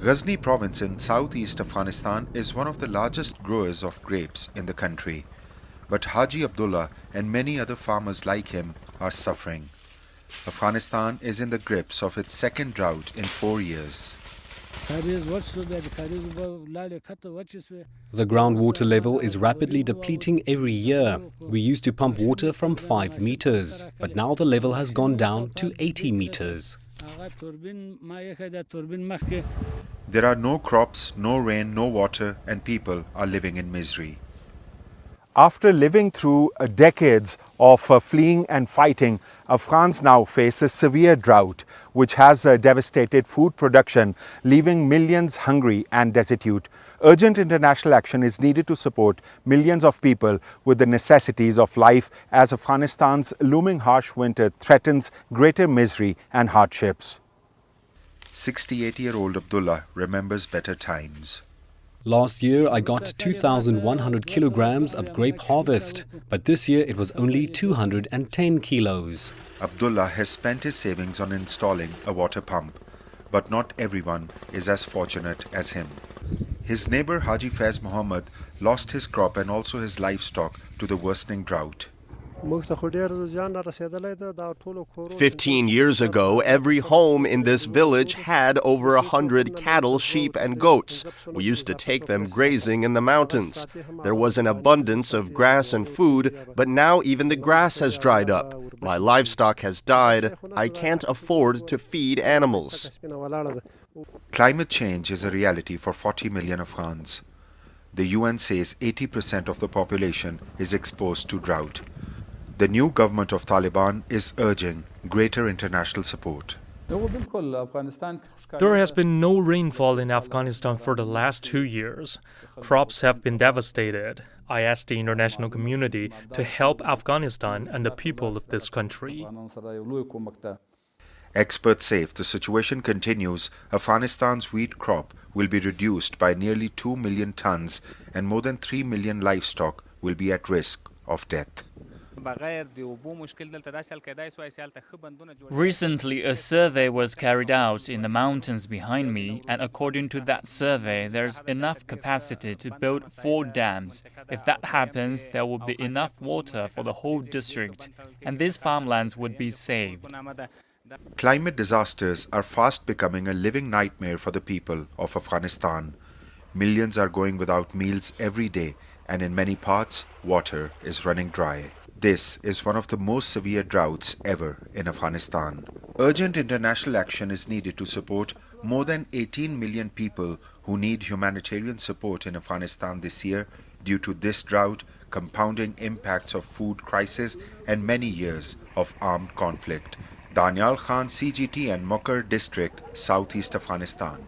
Ghazni province in southeast Afghanistan is one of the largest growers of grapes in the country. But Haji Abdullah and many other farmers like him are suffering. Afghanistan is in the grips of its second drought in 4 years. The groundwater level is rapidly depleting every year. We used to pump water from 5 meters, but now the level has gone down to 80 meters. There are no crops, no rain, no water, and people are living in misery. After living through decades of fleeing and fighting, Afghans now face a severe drought, which has devastated food production, leaving millions hungry and destitute. Urgent international action is needed to support millions of people with the necessities of life as Afghanistan's looming harsh winter threatens greater misery and hardships. 68-year-old Abdullah remembers better times. Last year I got 2,100 kilograms of grape harvest, but this year it was only 210 kilos. Abdullah has spent his savings on installing a water pump, but not everyone is as fortunate as him. His neighbor Haji Faiz Muhammad lost his crop and also his livestock to the worsening drought. 15 years ago, every home in this village had over 100 cattle, sheep, and goats. We used to take them grazing in the mountains. There was an abundance of grass and food, but now even the grass has dried up. My livestock has died. I can't afford to feed animals. Climate change is a reality for 40 million Afghans. The UN says 80% of the population is exposed to drought. The new government of Taliban is urging greater international support. There has been no rainfall in Afghanistan for the last 2 years. Crops have been devastated. I asked the international community to help Afghanistan and the people of this country. Experts say if the situation continues, Afghanistan's wheat crop will be reduced by nearly 2 million tons and more than 3 million livestock will be at risk of death. Recently, a survey was carried out in the mountains behind me, and according to that survey, there's enough capacity to build 4 dams. If that happens, there will be enough water for the whole district, and these farmlands would be saved. Climate disasters are fast becoming a living nightmare for the people of Afghanistan. Millions are going without meals every day, and in many parts, water is running dry. This is one of the most severe droughts ever in Afghanistan. Urgent international action is needed to support more than 18 million people who need humanitarian support in Afghanistan this year due to this drought, compounding impacts of food crisis and many years of armed conflict. Danial Khan, CGT and Mokar district, southeast Afghanistan.